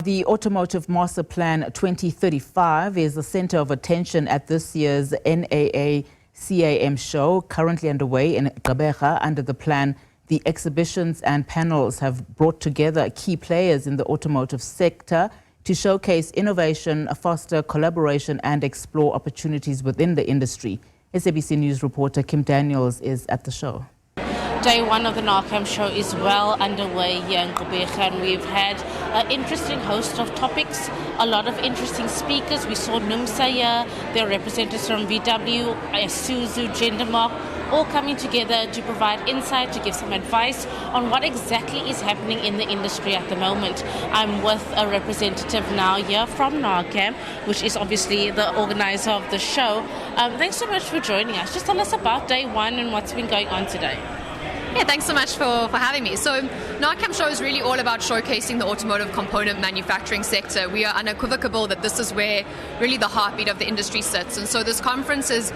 The Automotive Master Plan 2035 is the center of attention at this year's NAACAM Show, currently underway in Gqeberha. Under the plan, the exhibitions and panels have brought together key players in the automotive sector to showcase innovation, foster collaboration and explore opportunities within the industry. SABC News reporter Kim Daniels is at the show. Day one of the NAACAM Show is well underway here in Gqeberha, and we've had an interesting host of topics, a lot of interesting speakers. We saw NUMSA here, there are representatives from VW, Isuzu, Gendermark, all coming together to provide insight, to give some advice on what exactly is happening in the industry at the moment. I'm with a representative now here from NAACAM, which is obviously the organizer of the show. Thanks so much for joining us. Just tell us about day one and what's been going on today. Yeah, thanks so much for having me. So NAACAM Show is really all about showcasing the automotive component manufacturing sector. We are unequivocal that this is where really the heartbeat of the industry sits. And so this conference is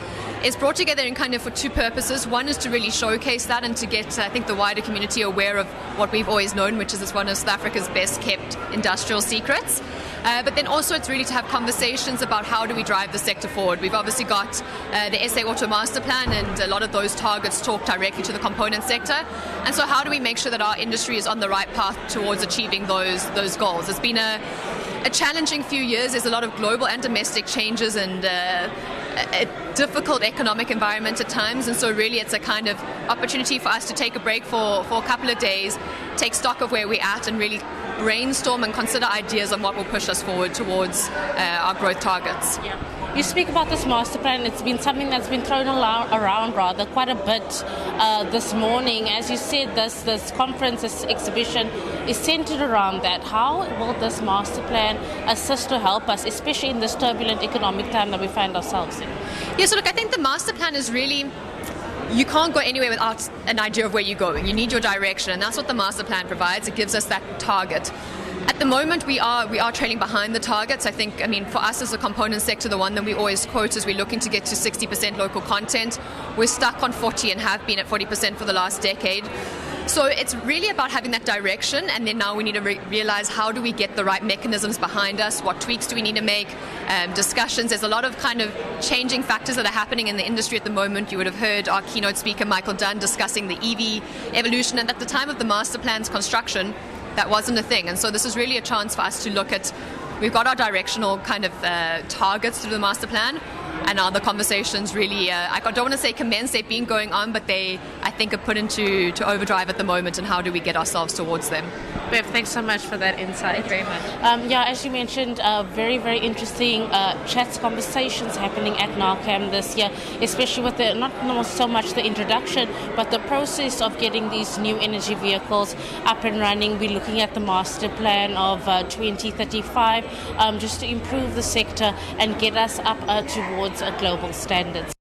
brought together in kind of for two purposes. One is to really showcase that and to get, I think, the wider community aware of what we've always known, which is it's one of South Africa's best kept industrial secrets. But then also it's really to have conversations about how do we drive the sector forward. We've obviously got the SA Auto Master Plan, and a lot of those targets talk directly to the component sector. And so how do we make sure that our industry is on the right path towards achieving those goals? It's been a challenging few years. There's a lot of global and domestic changes and a difficult economic environment at times, and so really it's a kind of opportunity for us to take a break for a couple of days, take stock of where we're at and really brainstorm and consider ideas on what will push us forward towards our growth targets. Yeah. You speak about this master plan. It's been something that's been thrown around rather quite a bit this morning. As you said, this conference, this exhibition is centered around that. How will this master plan assist to help us, especially in this turbulent economic time that we find ourselves in? Yeah, so look, I think the master plan is really, you can't go anywhere without an idea of where you're going. You need your direction, and that's what the master plan provides. It gives us that target. At the moment, we are trailing behind the targets. I mean, for us as a component sector, the one that we always quote is we're looking to get to 60% local content. We're stuck on 40 and have been at 40% for the last decade. So it's really about having that direction, and then now we need to realize how do we get the right mechanisms behind us, what tweaks do we need to make, discussions. There's a lot of kind of changing factors that are happening in the industry at the moment. You would have heard our keynote speaker, Michael Dunn, discussing the EV evolution, and at the time of the master plan's construction, that wasn't a thing. And so this is really a chance for us to look at, we've got our directional kind of targets through the master plan, and now the conversations really, I don't want to say commence, they've been going on, but they, I think, are put into overdrive at the moment, and how do we get ourselves towards them. Bev, thanks so much for that insight. Thank you very much. Yeah, as you mentioned, very, very interesting chats, conversations happening at NAACAM this year, especially with the, not so much the introduction, but the process of getting these new energy vehicles up and running. We're looking at the master plan of 2035, just to improve the sector and get us up towards global standards.